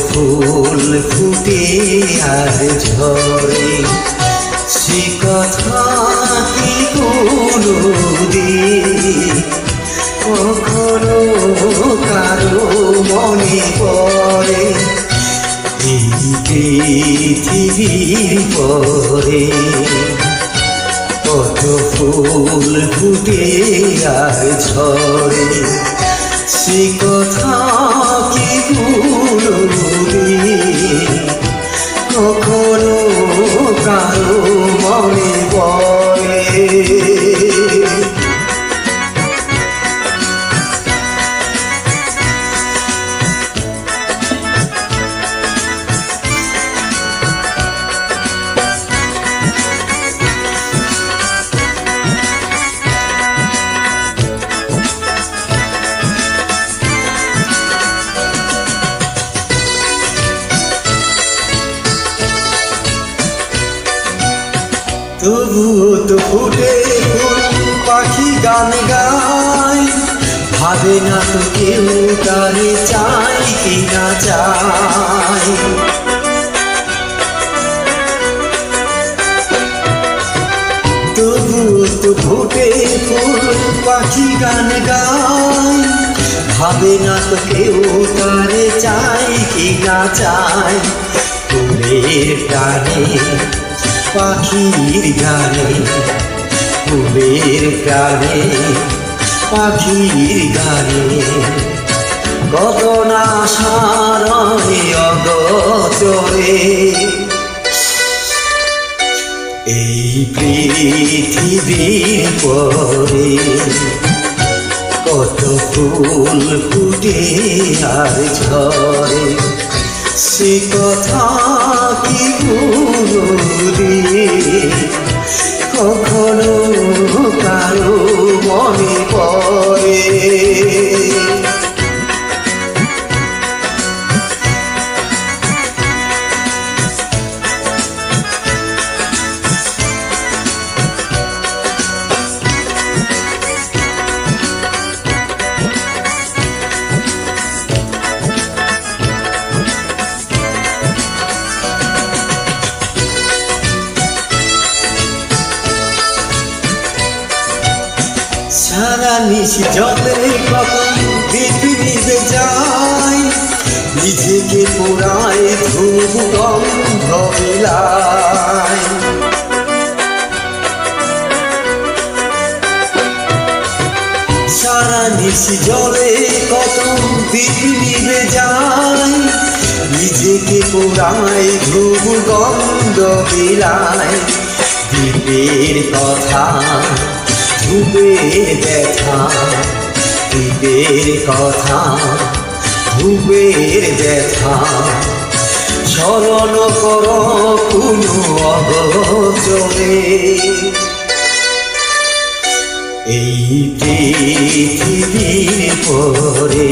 ফুল ফুটে আর ঝরে, সে কথা কি কোনোদিন কখনো কারো মনে পড়ে? এই পৃথিবীর পরে কত ফুল ফুটে আর ঝরে, সে কথা কি কোনোদিন কখনো কারো মনে পড়ে? তবুও তো ফুটে ফুল পাখি গান গায়, ভাবে না তো কেউ তারে চাই কি না চাই। তবুও তো ফুটে ফুল পাখি গান গায়, ভাবে না তো কেউ তারে চাই কি না চাই। ফুলের গানে পাখির গানে, ফুলের গানে পাখির গানে, কত না সারণে অগোচরে। এই পৃথিবীর পরে কত ফুল ফুটে আর ঝরে, সে কথা কি কোনোদিন কখনো কারো মনে পড়ে? সারা নিশি জলে কখন পৃথিবীতে যায়, নিজেকে পোড়ায় ধূপ গন্ধ বিলায়। সারা নিশি জলে কখন পৃথিবীতে যায়, নিজেকে পোড়ায় ধূপ গন্ধ বিলায়। দ্বীপের কথা ধূপের ব্যথা, দ্বীপের কথা ধূপের ব্যথা, স্মরণ কর কোনো অগোচরে। এই পৃথিবীর পরে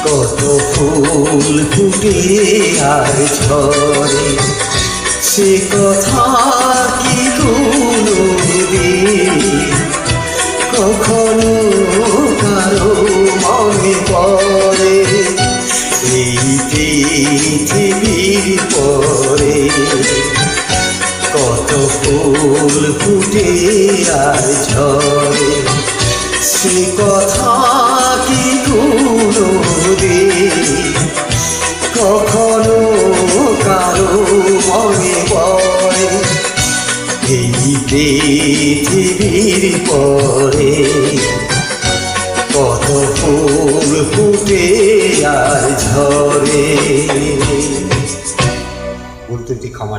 কত ফুল ফুটে আর ঝরে, সে কথা কি কোনোদিন কখনো কারো মনে পড়ে? এই পৃথিবীর পরে কত ফুল ফুটে আর ঝরে, সে কথা কি কোনোদিন কখনো কারো মনে পড়ে? এই পৃথিবীর পরে কত ফুল ফুটে আর ঝরে। উল্টো ক্ষমা